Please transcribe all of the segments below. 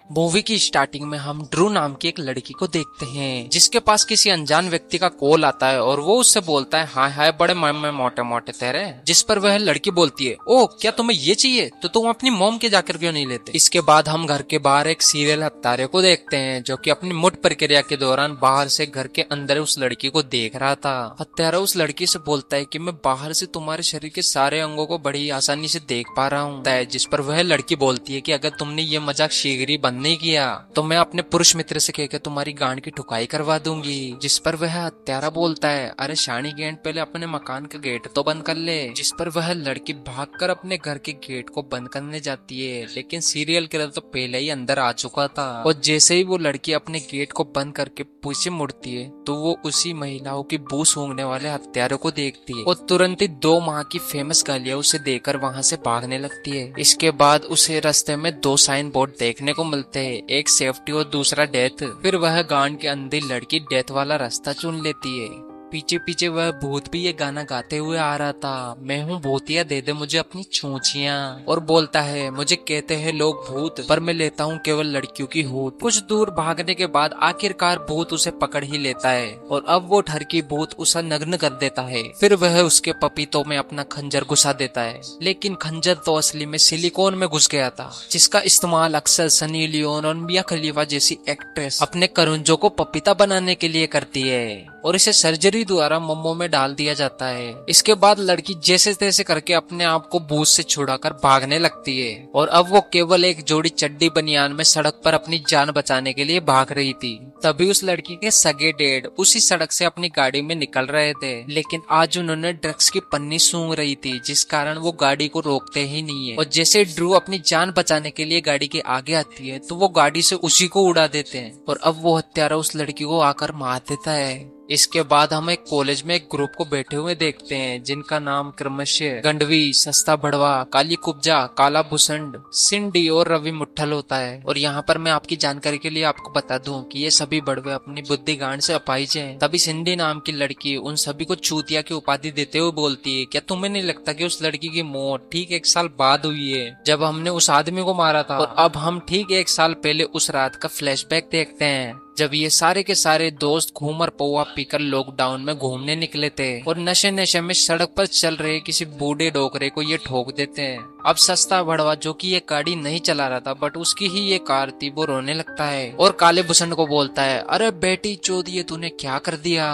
Movie की starting में हम ड्रू नाम की एक लड़की को देखते हैं जिसके पास किसी अनजान व्यक्ति का कॉल आता है और वो उससे बोलता है हाय हाय बड़े में मोटे मोटे तेरे। जिस पर वह लड़की बोलती है ओ क्या तुम्हें ये चाहिए तो तुम अपनी मॉम के जाकर क्यों नहीं लेते। इसके बाद हम घर के बाहर एक सीरियल हत्यारे को देखते हैं जो कि अपनी मुठ प्रक्रिया के दौरान बाहर से घर के अंदर उस लड़की को देख रहा था। हत्यारा उस लड़की से बोलता है कि मैं बाहर से तुम्हारे शरीर के सारे अंगों को बड़ी आसानी से देख पा रहा हूँ। जिस पर वह लड़की बोलती है कि अगर तुमने ये मजाक शीघ्र बंद नहीं किया तो मैं अपने पुरुष मित्र से कहकर तुम्हारी गांड की ठुकाई करवा दूंगी। जिस पर वह हत्यारा बोलता है अरे शानी गेंड पहले अपने मकान का गेट तो बंद कर ले। जिस पर वह लड़की भागकर अपने घर के गेट को बंद करने जाती है लेकिन सीरियल किलर तो पहले ही अंदर आ चुका था और जैसे ही वो लड़की अपने गेट को बंद करके पीछे मुड़ती है तो वो उसी महिलाओं की बू सूंघने वाले हत्यारों को देखती है और तुरंत ही 2 माह की फेमस गालियां उसे देकर वहां से भागने लगती है। इसके बाद उसे रास्ते में 2 साइन बोर्ड देखने को मिलते हैं, एक सेफ्टी और दूसरा डेथ। फिर वह गांड के अंधी लड़की डेथ वाला रास्ता चुन लेती है। पीछे पीछे वह भूत भी ये गाना गाते हुए आ रहा था, मैं हूँ भूतिया दे दे मुझे अपनी छूछियाँ। और बोलता है मुझे कहते हैं लोग भूत पर मैं लेता हूँ केवल लड़कियों की हूत। कुछ दूर भागने के बाद आखिरकार भूत उसे पकड़ ही लेता है और अब वो ठरकी भूत उसे नग्न कर देता है। फिर वह उसके पपीतों में अपना खंजर घुसा देता है लेकिन खंजर तो असली में सिलिकॉन में घुस गया था जिसका इस्तेमाल अक्सर सनी लियोन और मिया खलीफा जैसी एक्ट्रेस अपने करंजों को पपीता बनाने के लिए करती है और इसे सर्जरी द्वारा मम्मो में डाल दिया जाता है। इसके बाद लड़की जैसे तैसे करके अपने आप को भूत से छुड़ाकर भागने लगती है और अब वो केवल एक जोड़ी चड्डी बनियान में सड़क पर अपनी जान बचाने के लिए भाग रही थी। तभी उस लड़की के सगे डैड उसी सड़क से अपनी गाड़ी में निकल रहे थे लेकिन आज उन्होंने ड्रग्स की पन्नी सूंघ रही थी जिस कारण वो गाड़ी को रोकते ही नहीं है और जैसे ड्रू अपनी जान बचाने के लिए गाड़ी के आगे आती है तो वो गाड़ी से उसी को उड़ा देते हैं और अब वो हत्यारा उस लड़की को आकर मार देता है। इसके बाद हम एक कॉलेज में एक ग्रुप को बैठे हुए देखते हैं जिनका नाम क्रमशः गंडवी, सस्ता भड़वा, काली कुब्जा, काला भुसंड, सिंडी और रवि मुट्ठल होता है। और यहाँ पर मैं आपकी जानकारी के लिए आपको बता दूं कि ये सभी बड़वे अपनी बुद्धि गांड से अपाहिज हैं। तभी सिंडी नाम की लड़की उन सभी को चूतिया की उपाधि देते हुए बोलती है क्या तुम्हें नहीं लगता कि उस लड़की की मौत ठीक 1 साल बाद हुई है जब हमने उस आदमी को मारा था और अब हम ठीक 1 साल पहले उस रात का फ्लैशबैक देखते हैं जब ये सारे के सारे दोस्त घूमर पौवा पीकर लॉकडाउन में घूमने निकले थे और नशे नशे में सड़क पर चल रहे किसी बूढ़े डोकरे को ये ठोक देते हैं। अब सस्ता भड़वा जो कि ये गाड़ी नहीं चला रहा था बट उसकी ही ये कार थी वो रोने लगता है और काले भूषण को बोलता है अरे बेटी चोद ये तूने क्या कर दिया,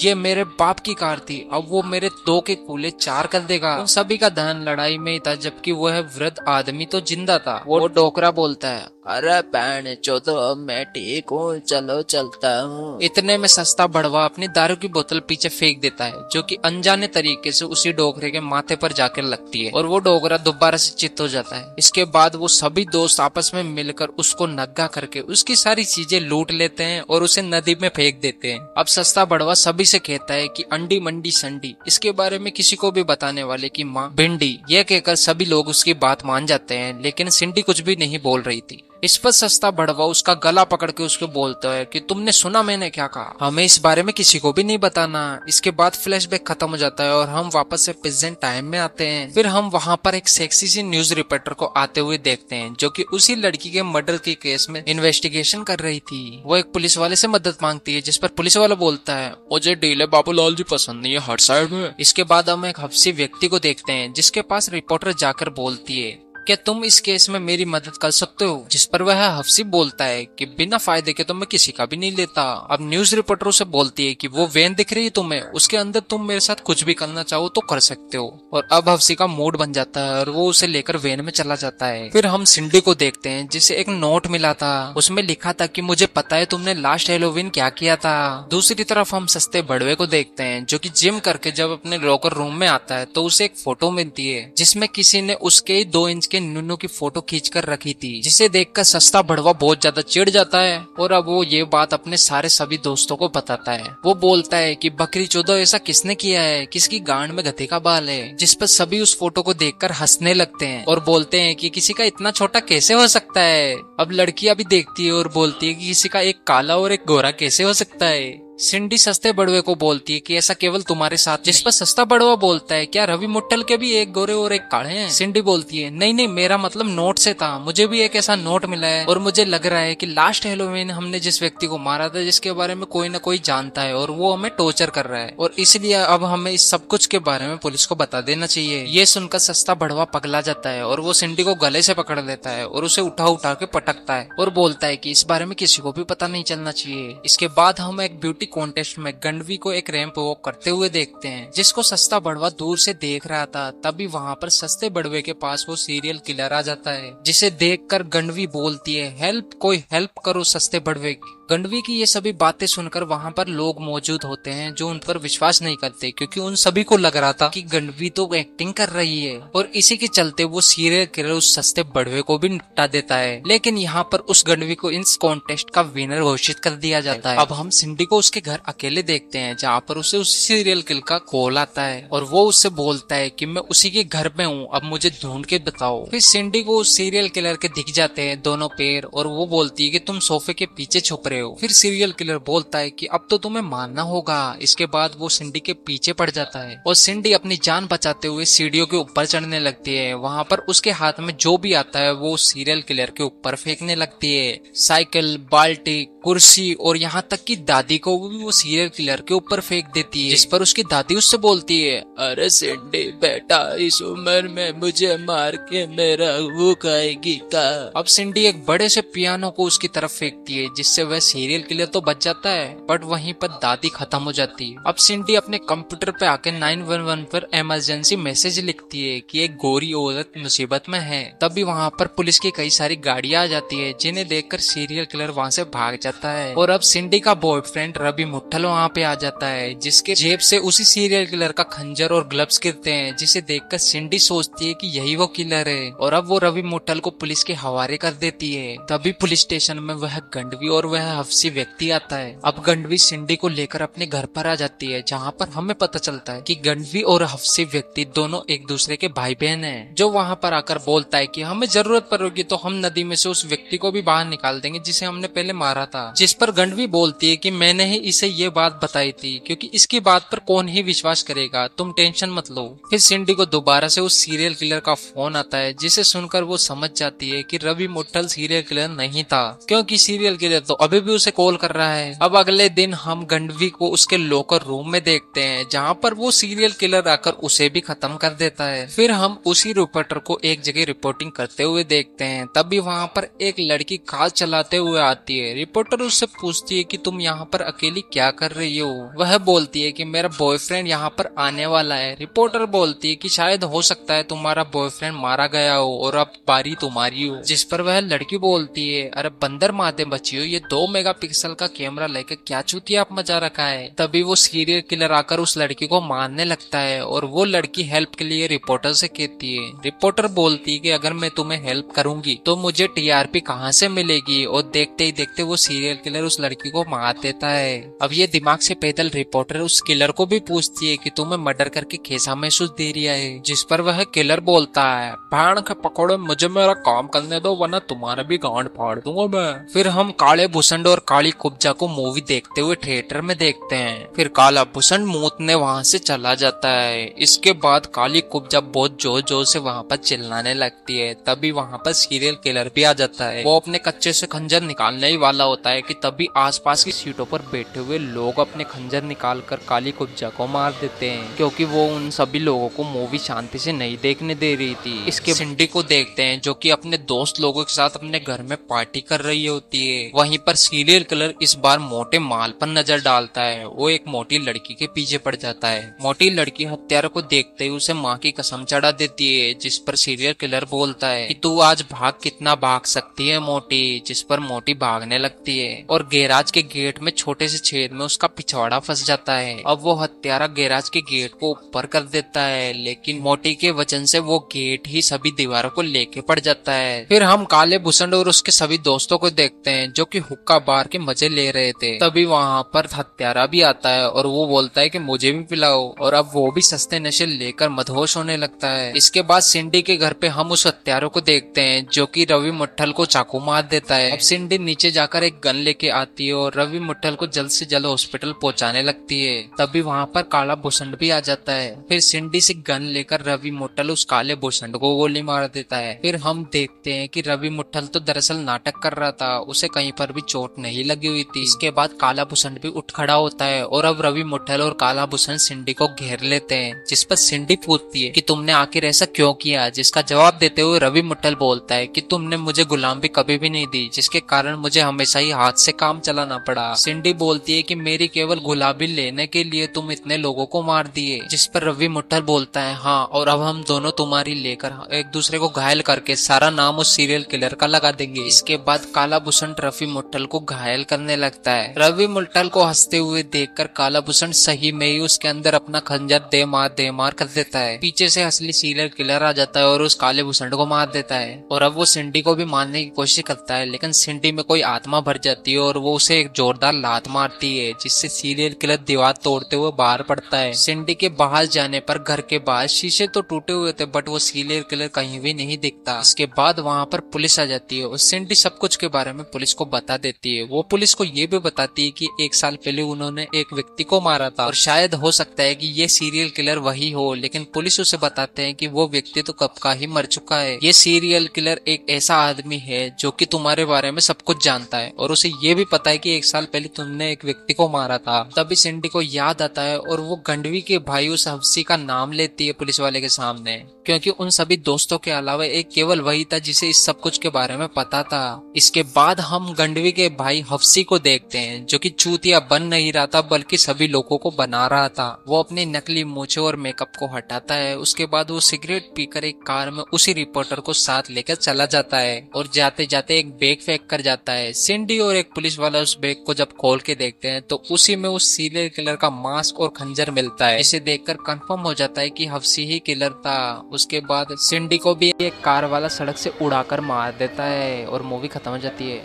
ये मेरे बाप की कार थी अब वो मेरे 2 के कूले 4 कर देगा। उन सभी का ध्यान लड़ाई में ही था जबकि वह वृद्ध आदमी तो जिंदा था। वो डोकरा बोलता है अरे पैन चोदो मैं ठीक हूँ चलो चलता हूँ। इतने में सस्ता भड़वा अपनी दारू की बोतल पीछे फेंक देता है जो कि अनजाने तरीके से उसी डोकरे के माथे पर जाकर लगती है और वो डोकरा दोबारा से चित्त हो जाता है। इसके बाद वो सभी दोस्त आपस में मिलकर उसको नग्गा करके उसकी सारी चीजें लूट लेते हैं और उसे नदी में फेंक देते हैं। अब सस्ता भड़वा सभी से कहता है कि अंडी मंडी संडी इसके बारे में किसी को भी बताने वाले की माँ भिंडी, यह कहकर सभी लोग उसकी बात मान जाते हैं लेकिन सिंडी कुछ भी नहीं बोल रही थी। इस पर सस्ता भड़वा उसका गला पकड़ के उसको बोलता है कि तुमने सुना मैंने क्या कहा, हमें इस बारे में किसी को भी नहीं बताना। इसके बाद फ्लैशबैक खत्म हो जाता है और हम वापस से प्रेजेंट टाइम में आते हैं। फिर हम वहां पर एक सेक्सी सी न्यूज रिपोर्टर को आते हुए देखते हैं जो कि उसी लड़की के मर्डर के केस में इन्वेस्टिगेशन कर रही थी। वो एक पुलिस वाले से मदद मांगती है जिस पर पुलिस वाला बोलता है मुझे डीले बाबूलाल जी पसंद नहीं है हर साइड में। इसके बाद हम एक हफ्सी व्यक्ति को देखते हैं जिसके पास रिपोर्टर जाकर बोलती है क्या तुम इस केस में मेरी मदद कर सकते हो, जिस पर वह हफ्सी बोलता है कि बिना फायदे के तो मैं किसी का भी नहीं लेता। अब न्यूज रिपोर्टर से बोलती है कि वो वैन दिख रही है तुम्हें, उसके अंदर तुम मेरे साथ कुछ भी करना चाहो तो कर सकते हो। और अब हफ्सी का मूड बन जाता है और वो उसे लेकर वैन में चला जाता है। फिर हम सिंडी को देखते हैं जिसे एक नोट मिला था, उसमें लिखा था कि मुझे पता है तुमने लास्ट हेलोवीन क्या किया था। दूसरी तरफ हम सस्ते बड़वे को देखते हैं जो कि जिम करके जब अपने लॉकर रूम में आता है तो उसे एक फोटो मिलती है जिसमें किसी ने उसके 2 इंच के नुनू की फोटो खींचकर रखी थी, जिसे देखकर सस्ता भड़वा बहुत ज्यादा चिढ़ जाता है और अब वो ये बात अपने सारे सभी दोस्तों को बताता है। वो बोलता है कि बकरी चौदह ऐसा किसने किया है, किसकी गांड में गधे का बाल है, जिस पर सभी उस फोटो को देखकर हंसने लगते हैं और बोलते हैं कि किसी का इतना छोटा कैसे हो सकता है। अब लड़कियां भी देखती है और बोलती है कि किसी का एक काला और एक गोरा कैसे हो सकता है। सिंडी सस्ते बड़वे को बोलती है कि ऐसा केवल तुम्हारे साथ, जिस पर सस्ता बड़वा बोलता है क्या रवि मुट्टल के भी एक गोरे और एक काले हैं? सिंडी बोलती है नहीं नहीं, मेरा मतलब नोट से था, मुझे भी एक ऐसा नोट मिला है और मुझे लग रहा है कि लास्ट हैलोवीन हमने जिस व्यक्ति को मारा था जिसके बारे में कोई ना कोई जानता है और वो हमें टॉर्चर कर रहा है और इसलिए अब हमें इस सब कुछ के बारे में पुलिस को बता देना चाहिए। ये सुनकर सस्ता बड़वा पगला जाता है और वो सिंडी को गले से पकड़ लेता है और उसे उठा उठा के पटकता है और बोलता है कि इस बारे में किसी को भी पता नहीं चलना चाहिए। इसके बाद हम एक ब्यूटी कॉन्टेस्ट में गंडवी को एक रैंप वॉक करते हुए देखते हैं जिसको सस्ता बड़वा दूर से देख रहा था। तभी वहाँ पर सस्ते बड़वे के पास वो सीरियल किलर आ जाता है जिसे देखकर गंडवी बोलती है हेल्प, कोई हेल्प करो सस्ते बड़वे की। गंडवी की ये सभी बातें सुनकर वहाँ पर लोग मौजूद होते हैं जो उन पर विश्वास नहीं करते क्योंकि उन सभी को लग रहा था कि गंडवी तो एक्टिंग कर रही है और इसी के चलते वो सीरियल किलर उस सस्ते बड़वे को भी निपटा देता है। लेकिन यहाँ पर उस गंडवी को इस कॉन्टेस्ट का विनर घोषित कर दिया जाता है। अब हम सिंडी को उसके घर अकेले देखते हैं जहाँ पर उसे उस सीरियल किलर का कॉल आता है और वो उससे बोलता है कि मैं उसी के घर में हूँ, अब मुझे ढूंढ के बताओ। फिर सिंडी को उस सीरियल किलर के दिख जाते हैं दोनों पैर और वो बोलती है कि तुम सोफे के पीछे छुप रहे हो। फिर सीरियल किलर बोलता है कि अब तो तुम्हें मानना होगा। इसके बाद वो सिंडी के पीछे पड़ जाता है और सिंडी अपनी जान बचाते हुए सीढ़ियों के ऊपर चढ़ने लगती है। वहाँ पर उसके हाथ में जो भी आता है वो सीरियल किलर के ऊपर फेंकने लगती है। साइकिल, बाल्टी, कुर्सी और यहाँ तक कि दादी को भी वो सीरियल किलर के ऊपर फेंक देती है, जिस पर उसकी दादी उससे बोलती है अरे सिंडी बेटा, इस उम्र में मुझे मार के मेरा वो खाएगी का। अब सिंडी एक बड़े से पियानो को उसकी तरफ फेंकती है जिससे वह सीरियल किलर तो बच जाता है बट वहीं पर दादी खत्म हो जाती है। अब सिंडी अपने कंप्यूटर पे आके 911 पर इमरजेंसी मैसेज लिखती है कि एक गोरी औरत मुसीबत में है। तभी वहाँ पर पुलिस की कई सारी गाड़ियां आ जाती है जिन्हें देखकर सीरियल किलर वहाँ से भाग जाता है और अब सिंडी का बॉयफ्रेंड रवि मुट्ठल वहाँ पे आ जाता है जिसके जेब से उसी सीरियल किलर का खंजर और ग्लव्स गिरते हैं, जिसे देखकर सिंडी सोचती है कि यही वो किलर है और अब वो रवि मुट्ठल को पुलिस के हवाले कर देती है। तभी पुलिस स्टेशन में वह गंडवी और वह हफ्सी व्यक्ति आता है। अब गंडवी सिंडी को लेकर अपने घर पर आ जाती है जहाँ पर हमें पता चलता है कि गंडवी और हफ्सी व्यक्ति दोनों एक दूसरे के भाई बहन हैं, जो वहाँ पर आकर बोलता है कि हमें जरूरत पड़ेगी तो हम नदी में से उस व्यक्ति को भी बाहर निकाल देंगे जिसे हमने पहले मारा था। जिस पर गंडवी बोलती है कि मैंने ही इसे ये बात बताई थी क्योंकि इसकी बात पर कौन ही विश्वास करेगा, तुम टेंशन मत लो। फिर सिंडी को दोबारा से उस सीरियल किलर का फोन आता है जिसे सुनकर वो समझ जाती है कि रवि मुट्ठल सीरियल किलर नहीं था क्योंकि सीरियल किलर तो अभी भी उसे कॉल कर रहा है। अब अगले दिन हम गंडवी को उसके लॉकर रूम में देखते हैं जहाँ पर वो सीरियल किलर आकर उसे भी खत्म कर देता है। फिर हम उसी रिपोर्टर को एक जगह रिपोर्टिंग करते हुए देखते हैं। तभी वहाँ पर एक लड़की कार चलाते हुए आती है। रिपोर्टर उससे पूछती है कि तुम यहाँ पर अकेली क्या कर रही हो? वह बोलती है कि मेरा बॉयफ्रेंड यहाँ पर आने वाला है। रिपोर्टर बोलती है कि शायद हो सकता है तुम्हारा बॉयफ्रेंड मारा गया हो और अब बारी तुम्हारी हो। जिस पर वह लड़की बोलती है अरे बंदर मादे बच्चियों, ये 2 मेगापिक्सल का कैमरा लेकर क्या चूतिया आप मजा रखा है। तभी वो सीरियल किलर आकर उस लड़की को मारने लगता है और वो लड़की हेल्प के लिए रिपोर्टर से कहती है। रिपोर्टर बोलती है कि अगर मैं तुम्हें हेल्प करूंगी तो मुझे टीआरपी कहाँ से मिलेगी, और देखते ही देखते वो सीरियल किलर उस लड़की को मार देता है। अब ये दिमाग से पैदल रिपोर्टर उस किलर को भी पूछती है कि तुम्हें मर्डर करके कैसा महसूस दे रहा है। जिस पर वह किलर बोलता है भाड़ के पकड़ो, मुझे मेरा काम करने दो वरना तुम्हारा भी गांड फाड़ दूंगा मैं। फिर हम काले भूसंड और काली कुब्जा को मूवी देखते हुए थिएटर में देखते हैं। फिर काला भूसंड मूतने वहाँ से चला जाता है। इसके बाद काली कुब्जा बहुत जोर जोर से वहाँ पर चिल्लाने लगती है। तभी वहाँ पर सीरियल किलर भी आ जाता है। वो अपने कच्चे से खंजर निकालने ही वाला होता है कि तभी आसपास की सीटों पर बैठे हुए लोग अपने खंजर निकालकर काली कुब्जा को मार देते हैं क्योंकि वो उन सभी लोगों को मूवी शांति से नहीं देखने दे रही थी। इसके सिंडी को देखते हैं जो कि अपने दोस्त लोगों के साथ अपने घर में पार्टी कर रही होती है। वहीं पर सीरियल किलर इस बार मोटे माल पर नजर डालता है। वो एक मोटी लड़की के पीछे पड़ जाता है। मोटी लड़की हत्यारे को देखते ही उसे माँ की कसम चढ़ा देती है, जिस पर सीरियल किलर बोलता है कि तू आज भाग कितना भाग सकती है मोटी। जिस पर मोटी भागने लगती है और गैराज के गेट में छोटे से छेद में उसका पिछवाड़ा फंस जाता है। अब वो हत्यारा गैराज के गेट को ऊपर कर देता है लेकिन मोटी के वजन से वो गेट ही सभी दीवारों को लेके पड़ जाता है। फिर हम काले भूसंड और उसके सभी दोस्तों को देखते हैं जो कि हुक्का बार के मजे ले रहे थे। तभी वहाँ पर हत्यारा भी आता है और वो बोलता है कि मुझे भी पिलाओ, और अब वो भी सस्ते नशे लेकर मदहोश होने लगता है। इसके बाद सिंडी के घर पे हम उस हत्यारों को देखते हैं जो कि रवि मुट्ठल को चाकू मार देता है। अब सिंडी नीचे जाकर एक गन लेके आती है और रवि मुट्ठल को जल्द से जल्द हॉस्पिटल पहुंचाने लगती है। तभी वहाँ पर काला भूषण भी आ जाता है। फिर सिंडी से गन लेकर रवि मुट्ठल उस काले भूषण को गोली मार देता है। फिर हम देखते हैं कि रवि मुट्ठल तो दरअसल नाटक कर रहा था, उसे कहीं पर भी चोट नहीं लगी हुई थी। इसके बाद काला भूषण भी उठ खड़ा होता है और अब रवि मुट्ठल और काला भूषण सिंडी को घेर लेते हैं, जिस पर सिंडी पूछती है कि तुमने आखिर ऐसा क्यों किया, जिसका जवाब देते हुए रवि मुट्ठल बोलता है कि तुमने मुझे गुलाम भी कभी भी नहीं दी, जिसके कारण मुझे हमेशा ही हाथ से काम चलाना पड़ा। सिंडी बोलती है कि मेरी केवल गुलाबी लेने के लिए तुम इतने लोगों को मार दिए, जिस पर रवि मुट्ठल बोलता है हाँ, और अब हम दोनों तुम्हारी लेकर एक दूसरे को घायल करके सारा नाम उस सीरियल किलर का लगा देंगे। इसके बाद काला भूषण रवि मुट्ठल को घायल करने लगता है। रवि मुट्ठल को हंसते हुए देखकर काला भूषण सही में ही उसके अंदर अपना खंजर दे मार कर देता है। पीछे से असली सीरियल किलर आ जाता है और उस काले भूषण को मार देता है। और अब वो सिंडी को भी मारने की कोशिश करता है, लेकिन सिंडी में कोई आत्मा भर जाती है और वो उसे एक जोरदार लात मारती है, जिससे सीरियल किलर दीवार तोड़ते हुए बाहर पड़ता है। सिंडी के बाहर जाने पर घर के बाहर शीशे तो टूटे हुए थे, बट वो सीरियल किलर कहीं भी नहीं दिखता। इसके बाद वहाँ पर पुलिस आ जाती है और सिंडी सब कुछ के बारे में पुलिस को बता देती है। वो पुलिस को ये भी बताती है कि 1 साल पहले उन्होंने एक व्यक्ति को मारा था और शायद हो सकता है कि ये सीरियल किलर वही हो, लेकिन पुलिस उसे बताते हैं कि वो व्यक्ति तो कब का ही मर चुका है। ये सीरियल किलर एक ऐसा आदमी है जो कि तुम्हारे बारे में सब कुछ जानता है और उसे ये भी पता है कि 1 साल पहले तुमने एक व्यक्ति को मारा था। तभी सिंडी को याद आता है और वो गंडवी के भाई उस हफ्सी का नाम लेती है पुलिस वाले के सामने, क्योंकि उन सभी दोस्तों के अलावा एक केवल वही था जिसे इस सब कुछ के बारे में पता था। इसके बाद हम गंडवी के भाई हफ्सी को देखते हैं जो कि चूतिया बन नहीं रहा था बल्कि सभी लोगों को बना रहा था। वो अपनी नकली मूंछों और मेकअप को हटाता है। उसके बाद वो सिगरेट पीकर एक कार में उसी रिपोर्टर को साथ लेकर चला जाता है और जाते जाते एक बैग फेंक कर जाता है। सिंडी और एक पुलिस वाला उस बैग को जब खोल के देखते हैं तो उसी में उस सीरियल किलर का मास्क और खंजर मिलता है। इसे देखकर कंफर्म हो जाता है कि हफ्सी ही किलर था। उसके बाद सिंडी को भी एक कार वाला सड़क से उड़ाकर मार देता है और मूवी खत्म हो जाती है।